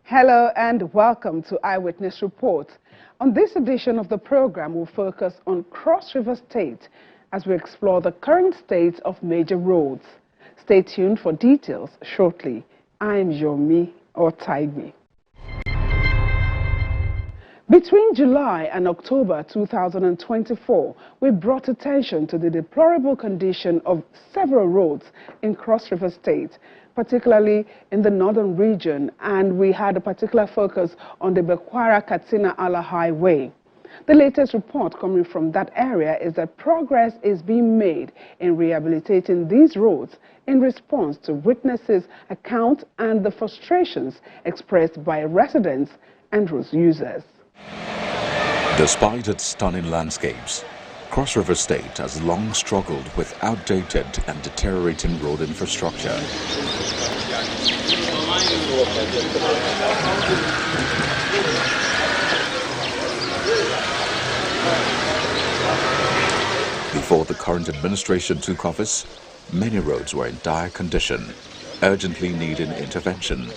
Hello and welcome to Eyewitness Report. On this edition of the program, we'll focus on Cross River State as we explore the current state of major roads. Stay tuned for details shortly. I'm Yomi Otaigbe. Between July and October 2024, we brought attention to the deplorable condition of several roads in Cross River State, particularly in the northern region, and we had a particular focus on the Bekwara-Katsina-Ala Highway. The latest report coming from that area is that progress is being made in rehabilitating these roads in response to witnesses' accounts and the frustrations expressed by residents and road users. Despite its stunning landscapes, Cross River State has long struggled with outdated and deteriorating road infrastructure. Before the current administration took office, many roads were in dire condition, urgently needing intervention.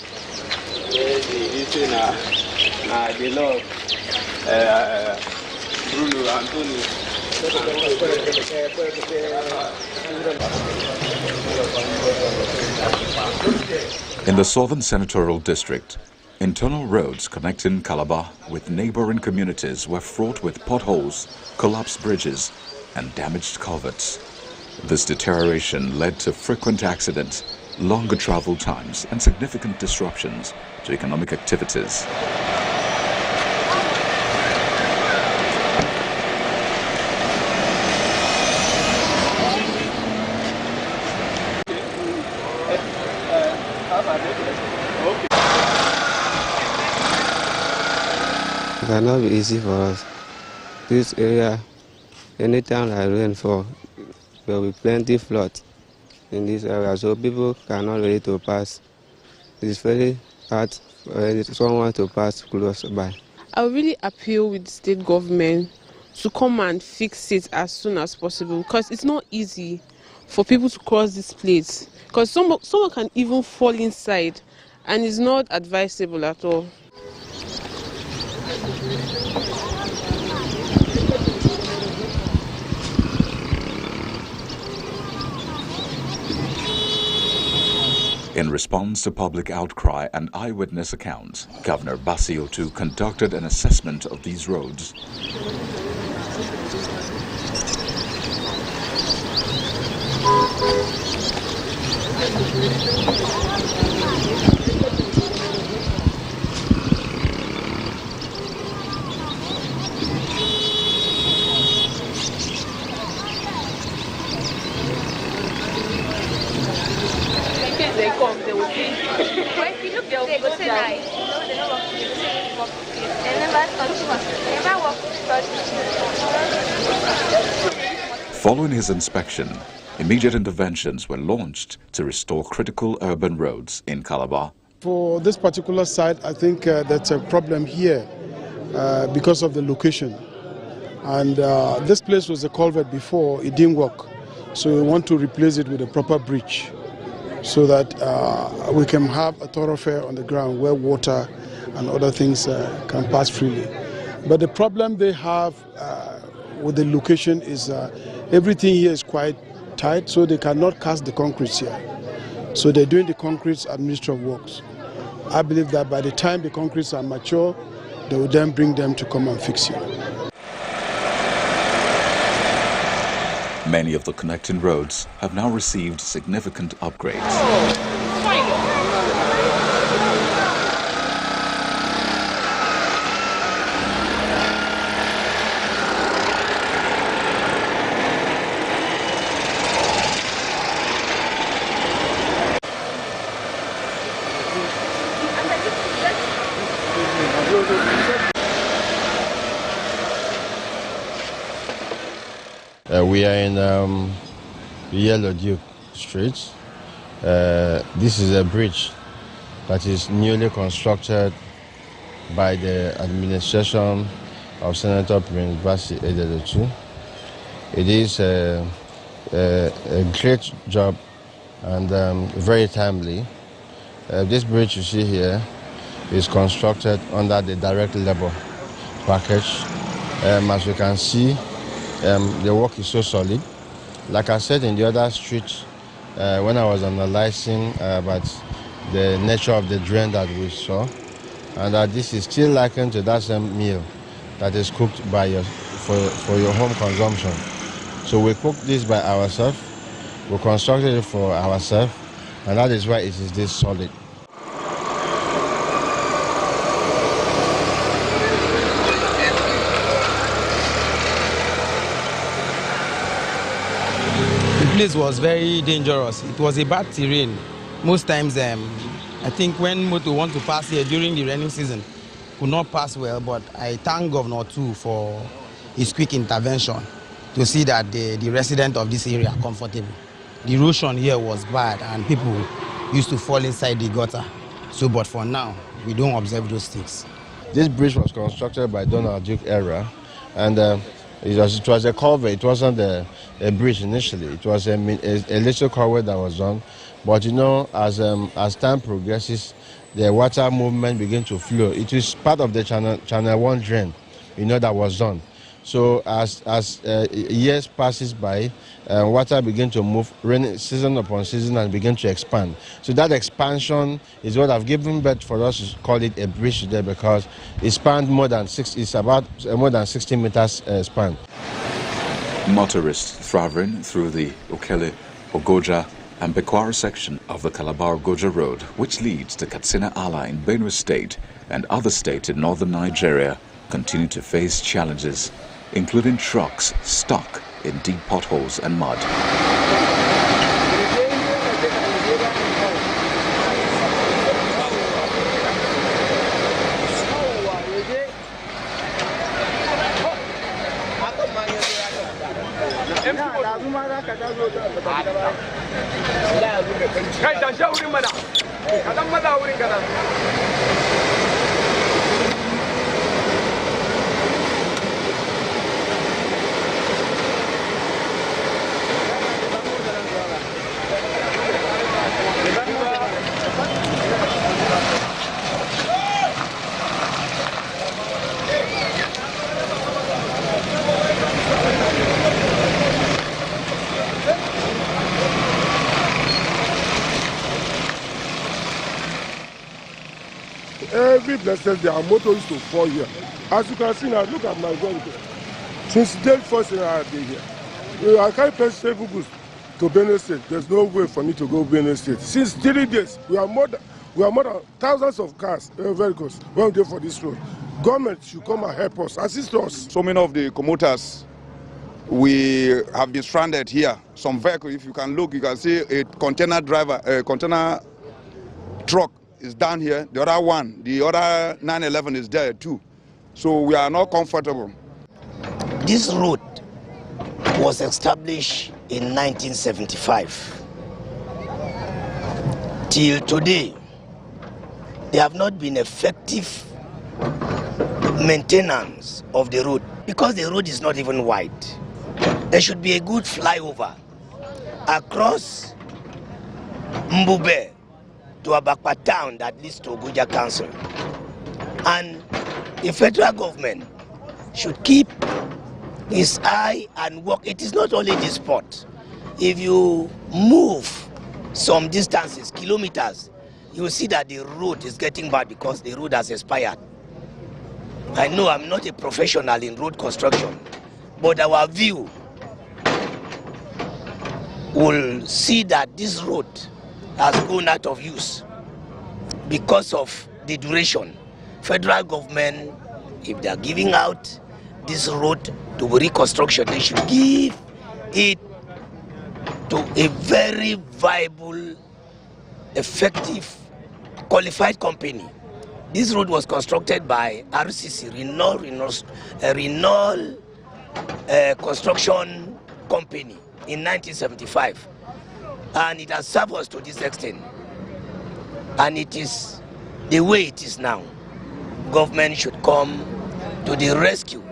In the Southern Senatorial District, internal roads connecting Calabar with neighboring communities were fraught with potholes, collapsed bridges, and damaged culverts. This deterioration led to frequent accidents, longer travel times, and significant disruptions to economic activities. It cannot be easy for us. This area, anytime like rainfall, there will be plenty flood in this area, so people cannot ready to pass. It's very hard for someone to pass close by. I would really appeal with the state government to come and fix it as soon as possible, because it's not easy for people to cross this place, because someone can even fall inside, and it's not advisable at all. In response to public outcry and eyewitness accounts, Governor Basiotu conducted an assessment of these roads. Following his inspection, immediate interventions were launched to restore critical urban roads in Calabar. For this particular site, I think that's a problem here because of the location. And this place was a culvert before, it didn't work. So we want to replace it with a proper bridge so that we can have a thoroughfare on the ground where water and other things can pass freely. But the problem they have with the location is everything here is quite tight, so they cannot cast the concrete here. So they're doing the concrete at Ministry of Works. I believe that by the time the concretes are mature, they will then bring them to come and fix here. Many of the connecting roads have now received significant upgrades. We are in Yellow Duke Street. This is a bridge that is newly constructed by the administration of Senator Prince Basi Edelutu. It is a great job and very timely. This bridge you see here is constructed under the direct labor package. As you can see, the work is so solid. Like I said in the other street, when I was analyzing about the nature of the drain that we saw, and that this is still likened to that same meal that is cooked by for your home consumption. So we cooked this by ourselves, we constructed it for ourselves, and that is why it is this solid. The place was very dangerous. It was a bad terrain. Most times, I think when motor want to pass here during the rainy season, could not pass well, but I thank Govt too for his quick intervention to see that the residents of this area are comfortable. The erosion here was bad and people used to fall inside the gutter. So, but for now, we don't observe those things. This bridge was constructed by Donald Duke era, and it was a culvert. It wasn't a bridge initially. It was a little culvert that was done. But you know, as time progresses, the water movement began to flow. It is part of the Channel 1 drain, you know, that was done. So as years passes by, water begin to move season upon season and begin to expand. So that expansion is what have given birth for us to call it a bridge today, because it spanned it's about more than 60 meters span. Motorists traveling through the Okele, Ogoja and Bekwara section of the Calabar-Ogoja road, which leads to Katsina-Ala in Benue State and other states in northern Nigeria, continue to face challenges, including trucks stuck in deep potholes and mud. Every blessed day, our motor used to fall here. As you can see now, look at my vehicle. Since day first I day here, I carry vegetable goods to Benue State. There's no way for me to go Benue State. Since 3 days, we are more than thousands of cars, vehicles, when we for this road. Government should come and help us, assist us. So many of the commuters, we have been stranded here. Some vehicles, if you can look, you can see a container truck is down here. The other one, the other 911 is there too. So we are not comfortable. This road was established in 1975. Till today, there have not been effective maintenance of the road because the road is not even wide. There should be a good flyover across Mbube to Abakpa town that leads to Ogoja Council. And the federal government should keep its eye and work. It is not only the spot. If you move some distances, kilometers, you will see that the road is getting bad because the road has expired. I know I'm not a professional in road construction, but our view will see that this road has gone out of use because of the duration. Federal government, if they are giving out this road to reconstruction, they should give it to a very viable, effective, qualified company. This road was constructed by RCC, Renault Construction Company, in 1975. And it has served us to this extent. And it is the way it is now. Government should come to the rescue,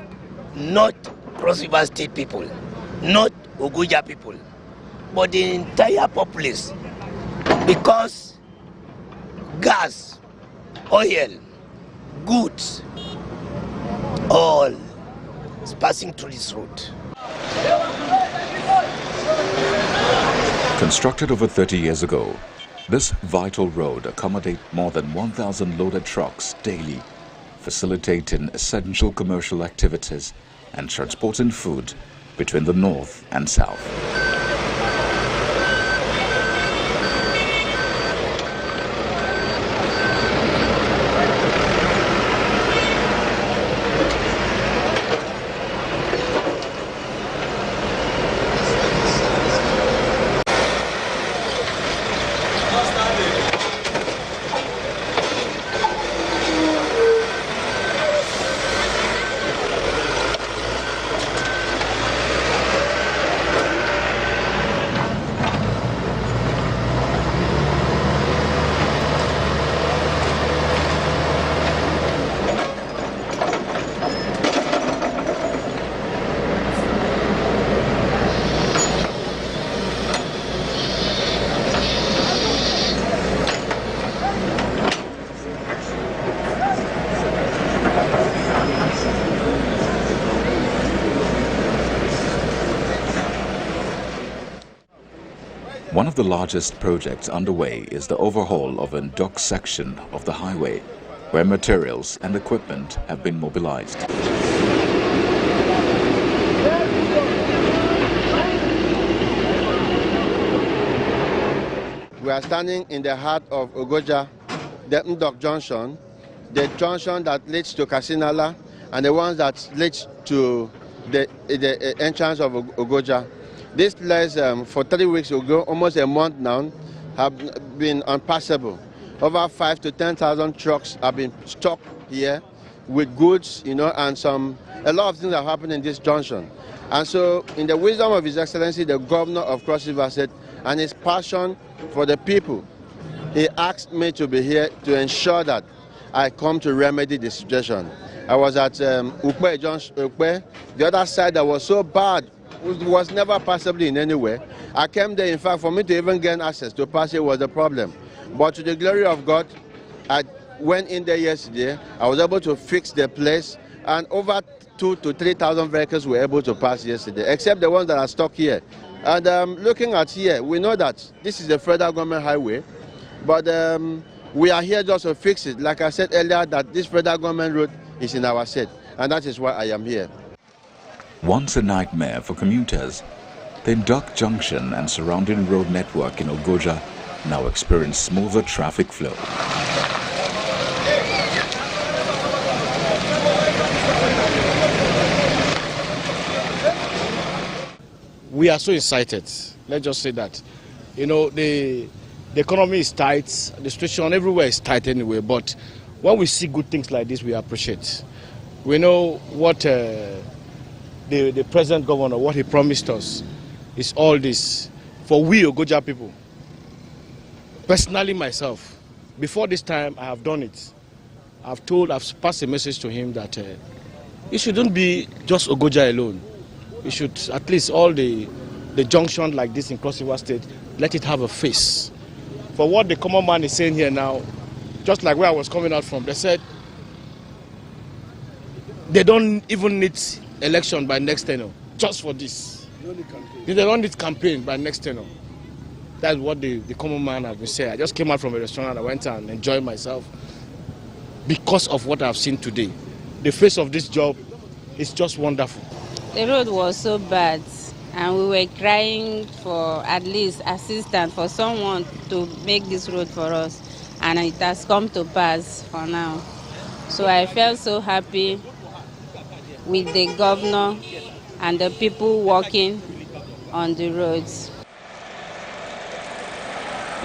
not Cross River State people, not Ogoja people, but the entire populace. Because gas, oil, goods, all is passing through this road. Constructed over 30 years ago, this vital road accommodates more than 1,000 loaded trucks daily, facilitating essential commercial activities and transporting food between the north and south. One of the largest projects underway is the overhaul of a dock section of the highway, where materials and equipment have been mobilized. We are standing in the heart of Ogoja, the Ndok Junction, the junction that leads to Kasinala, and the ones that leads to the entrance of Ogoja. This place, for 3 weeks ago, almost a month now, have been unpassable. Over 5,000 to 10,000 trucks have been stuck here with goods, and a lot of things have happened in this junction. And so, in the wisdom of His Excellency, the Governor of Cross River State, and his passion for the people, he asked me to be here to ensure that I come to remedy the situation. I was at Ukwe, the other side that was so bad, was never passable in any way. I came there, in fact, for me to even gain access to pass it was a problem. But to the glory of God, I went in there yesterday. I was able to fix the place, and over 2,000 to 3,000 vehicles were able to pass yesterday, except the ones that are stuck here. And looking at here, we know that this is the federal government highway, but we are here just to fix it. Like I said earlier, that this federal government road is in our state, and that is why I am here. Once a nightmare for commuters, the Ndok Junction and surrounding road network in Ogoja now experience smoother traffic flow. We are so excited, let's just say that. The economy is tight, the situation everywhere is tight anyway, but when we see good things like this, we appreciate. We know what the present governor, what he promised us, is all this for we Ogoja people. Personally myself, before this time I have done it. I've passed a message to him that it shouldn't be just Ogoja alone. We should at least all the junction like this in Cross River State, let it have a face. For what the common man is saying here now, just like where I was coming out from, they said they don't even need election by next tenure, just for this. They don't need campaign by next tenure. That's what the common man has been saying. I just came out from a restaurant and I went and enjoyed myself because of what I've seen today. The face of this job is just wonderful. The road was so bad and we were crying for at least assistance for someone to make this road for us, and it has come to pass for now. So I felt so happy with the governor and the people working on the roads.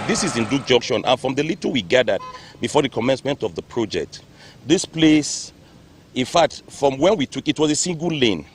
This is in Ndok Junction, and from the little we gathered before the commencement of the project, this place, in fact, from when we took it, was a single lane.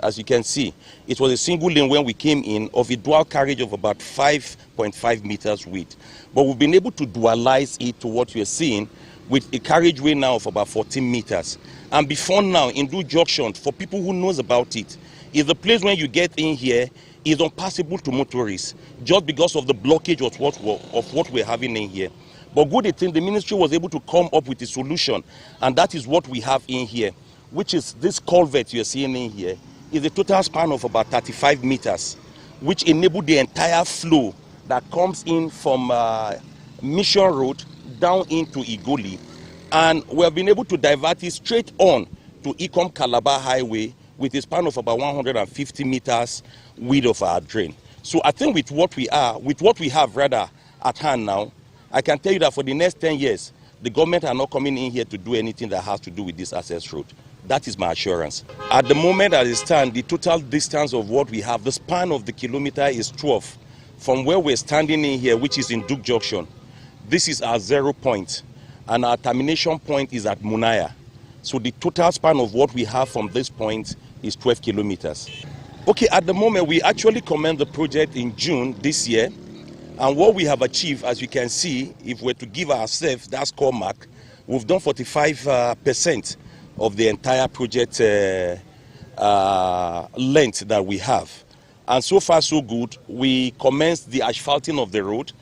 As you can see, it was a single lane when we came in, of a dual carriage of about 5.5 meters width. But we've been able to dualize it to what you're seeing with a carriageway now of about 14 meters. And before now, in Ndok Junction, for people who knows about it, is the place when you get in here is unpassable to motorists just because of the blockage of what we're having in here. But good thing, the ministry was able to come up with a solution, and that is what we have in here, which is this culvert you're seeing in here, is a total span of about 35 meters, which enabled the entire flow that comes in from Mission Road down into Igoli. And we have been able to divert it straight on to Calabar Highway with a span of about 150 meters width of our drain. So I think with what we have rather at hand now, I can tell you that for the next 10 years, the government are not coming in here to do anything that has to do with this access road. That is my assurance. At the moment as it stands, the total distance of what we have, the span of the kilometer is 12. From where we're standing in here, which is in Duke Junction, this is our 0 point, and our termination point is at Munaya. So the total span of what we have from this point is 12 kilometers. Okay, at the moment, we actually commenced the project in June this year. And what we have achieved, as you can see, if we're to give ourselves that score mark, we've done 45% of the entire project length that we have. And so far, so good. We commenced the asphalting of the road.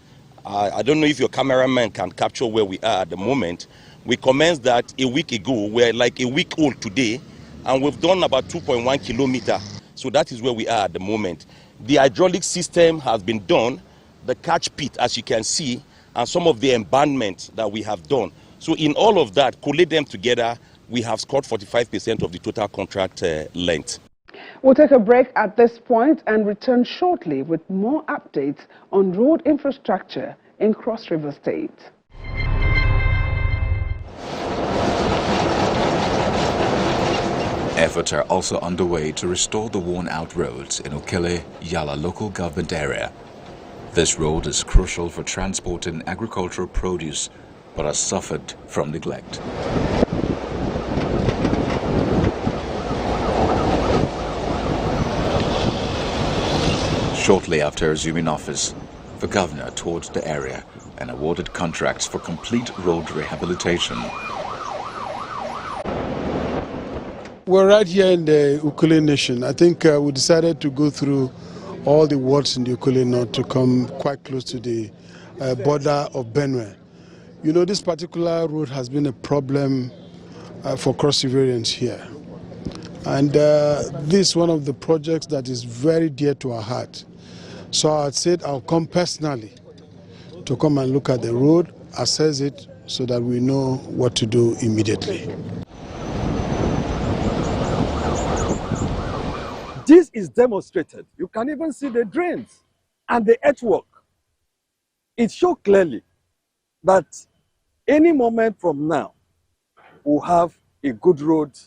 I don't know if your cameraman can capture where we are at the moment. We commenced that a week ago. We're like a week old today, and we've done about 2.1 kilometers. So that is where we are at the moment. The hydraulic system has been done, the catch pit, as you can see, and some of the embankment that we have done. So in all of that, collate them together, we have scored 45% of the total contract length. We'll take a break at this point and return shortly with more updates on road infrastructure in Cross River State. Efforts are also underway to restore the worn-out roads in Okele, Yala local government area. This road is crucial for transporting agricultural produce, but has suffered from neglect. Shortly after assuming office, the governor toured the area and awarded contracts for complete road rehabilitation. We're right here in the Ukule Nation. I think we decided to go through all the wards in the Ukule North to come quite close to the border of Benue. You know, this particular road has been a problem for cross riverians here. And this is one of the projects that is very dear to our heart. So I said I'll come personally to come and look at the road, assess it, so that we know what to do immediately. This is demonstrated. You can even see the drains and the earthwork. It shows clearly that any moment from now, we'll have a good road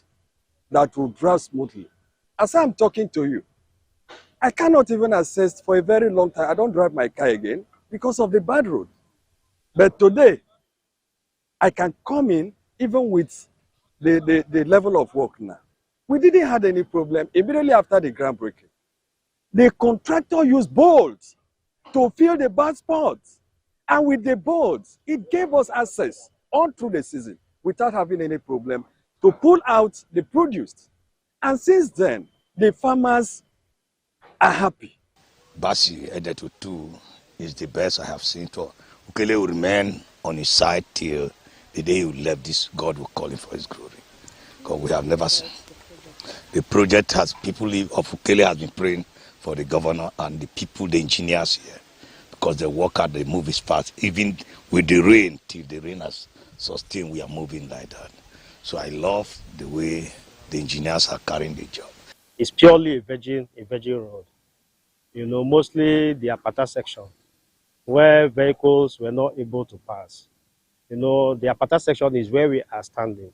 that will drive smoothly. As I'm talking to you, I cannot even assess for a very long time. I don't drive my car again because of the bad road. But today, I can come in even with the level of work now. We didn't have any problem immediately after the groundbreaking. The contractor used bolts to fill the bad spots. And with the bolts, it gave us access all through the season without having any problem to pull out the produce. And since then, the farmers are happy. Basi Edetutu is the best I have seen. Ukele will remain on his side till the day he left this. God will call him for his glory. Because we have never seen. The project has people of Ukele has been praying for the governor and the people, the engineers here, because they work hard, they move as fast. Even with the rain, till the rain has sustained, we are moving like that. So I love the way the engineers are carrying the job. It's purely a virgin road. You know, mostly the Apata section, where vehicles were not able to pass. You know, the Apata section is where we are standing.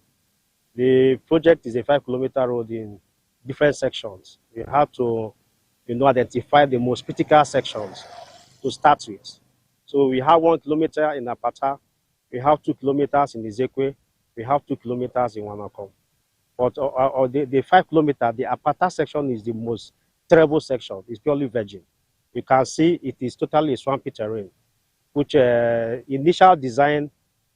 The project is a 5-kilometer road in different sections. We have to, you know, identify the most critical sections to start with. So we have 1 kilometer in Apata, we have 2 kilometers in Izekwe, we have 2 kilometers in Wanakom. But the 5 kilometer, the Apata section is the most terrible section. It's purely virgin. You can see it is totally swampy terrain, which initial design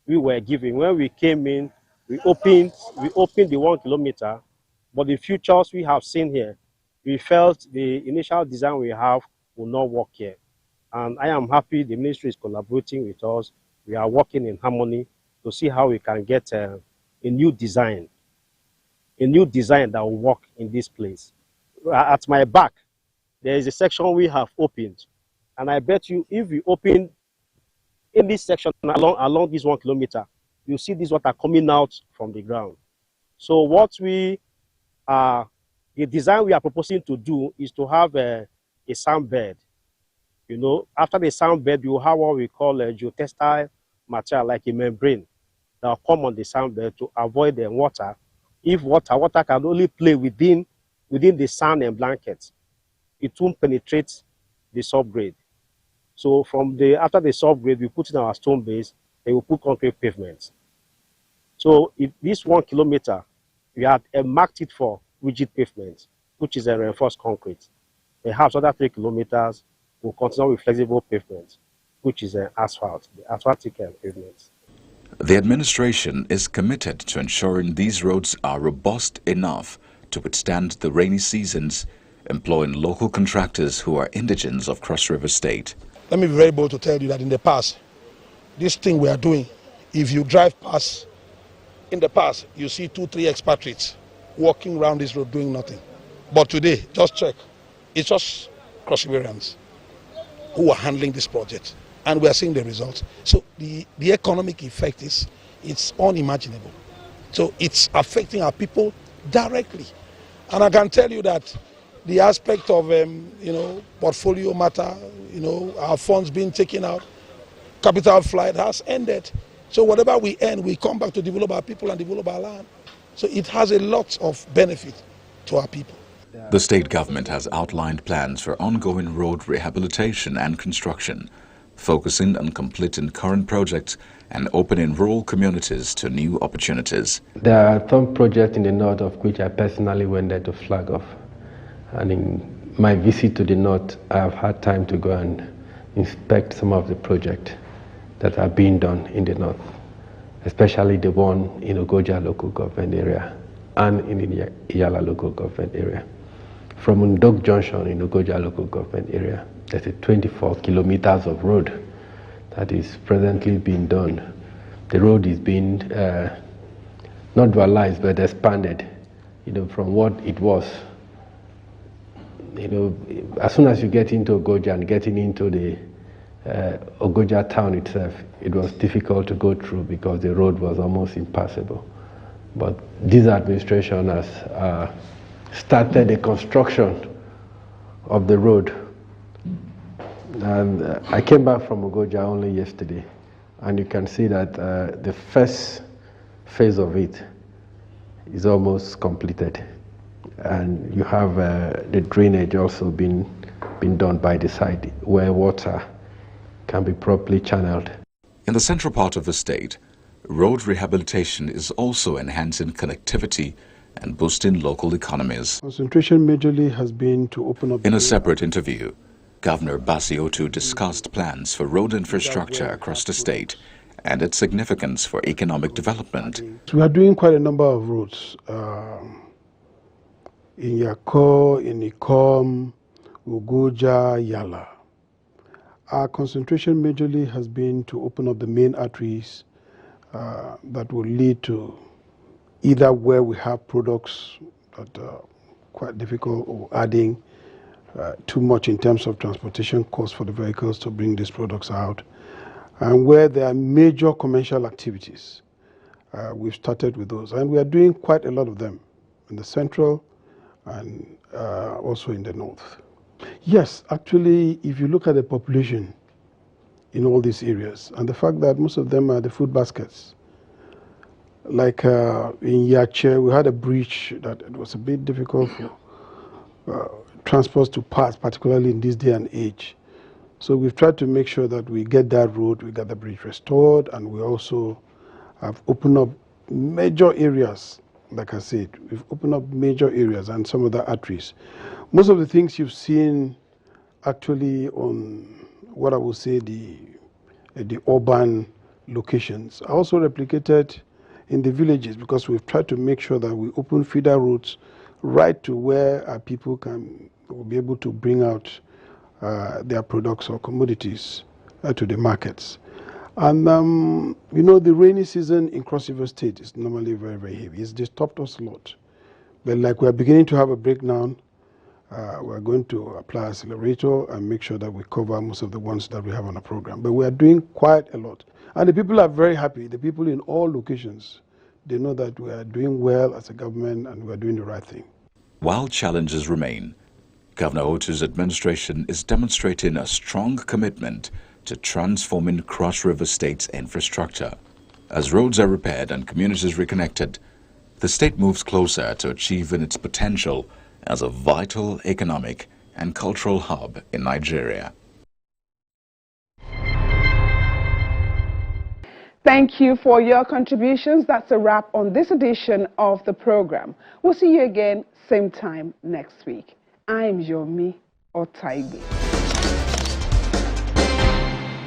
we were giving. When we came in, we opened the 1 kilometer, but the futures we have seen here, we felt the initial design we have will not work here. And I am happy the ministry is collaborating with us we are working in harmony to see how we can get a new design that will work in this place. At my back, there is a section we have opened, and I bet you if we open in this section along this 1 kilometer, you see this water coming out from the ground. So what the design we are proposing to do is to have a sand bed. You know, after the sand bed, you have what we call a geotextile material, like a membrane, that will come on the sand bed to avoid the water. If water can only play within the sand and blankets, it won't penetrate the subgrade. So after the subgrade, we put in our stone base, and we put concrete pavements. So if this 1 kilometer, we had marked it for rigid pavement, which is a reinforced concrete. Perhaps other 3 kilometers will continue with flexible pavement, which is an asphalt, the asphaltic pavement. The administration is committed to ensuring these roads are robust enough to withstand the rainy seasons, employing local contractors who are indigents of Cross River State. Let me be very bold to tell you that in the past, this thing we are doing, if you drive past, in the past, you see 2-3 expatriates walking around this road doing nothing. But today, just check, it's just Cross Riverians who are handling this project, and we are seeing the results. So the economic effect it's unimaginable. So it's affecting our people directly. And I can tell you that the aspect of portfolio matter, our funds being taken out, capital flight has ended. So whatever we earn, we come back to develop our people and develop our land. So it has a lot of benefit to our people. The state government has outlined plans for ongoing road rehabilitation and construction, focusing on completing current projects and opening rural communities to new opportunities. There are some projects in the north of which I personally went there to flag off. And in my visit to the north, I have had time to go and inspect some of the projects that are being done in the north, especially the one in Ogoja local government area and in the Iyala local government area. From Ndok Junction in Ogoja local government area, there's a 24 kilometers of road that is presently being done. The road is being not dualized but expanded, from what it was. As soon as you get into Ogoja and getting into the Ogoja town itself, it was difficult to go through because the road was almost impassable. But this administration has started the construction of the road. And I came back from Ogoja only yesterday, and you can see that the first phase of it is almost completed. And you have the drainage also been done by the side where water can be properly channeled. In the central part of the state, road rehabilitation is also enhancing connectivity and boosting local economies. Concentration majorly has been to open up... In a separate interview, Governor Basiotu discussed plans for road infrastructure across the state and its significance for economic development. We are doing quite a number of roads in Yako, in Ikom, Ogoja, Yala. Our concentration majorly has been to open up the main arteries that will lead to either where we have products that are quite difficult or adding too much in terms of transportation costs for the vehicles to bring these products out, and where there are major commercial activities. We've started with those, and we are doing quite a lot of them in the central and also in the north. Yes, actually, if you look at the population in all these areas, and the fact that most of them are the food baskets, like in Yache, we had a breach that it was a bit difficult for transports to pass, particularly in this day and age. So we've tried to make sure that we get that road, we get the bridge restored, and we also have opened up major areas. Like I said, we've opened up major areas and some of the arteries. Most of the things you've seen actually on what I would say the urban locations are also replicated in the villages, because we've tried to make sure that we open feeder routes right to where our people will be able to bring out their products or commodities to the markets. And, you know, the rainy season in Cross River State is normally very, very heavy. It's disturbed us a lot. But like we're beginning to have a breakdown, we're going to apply accelerator and make sure that we cover most of the ones that we have on the program. But we are doing quite a lot. And the people are very happy. The people in all locations, they know that we are doing well as a government and we are doing the right thing. While challenges remain, Governor Otu's administration is demonstrating a strong commitment to transforming Cross River State's infrastructure. As roads are repaired and communities reconnected, the state moves closer to achieving its potential as a vital economic and cultural hub in Nigeria. Thank you for your contributions. That's a wrap on this edition of the program. We'll see you again same time next week. I'm Yomi Otaigbe.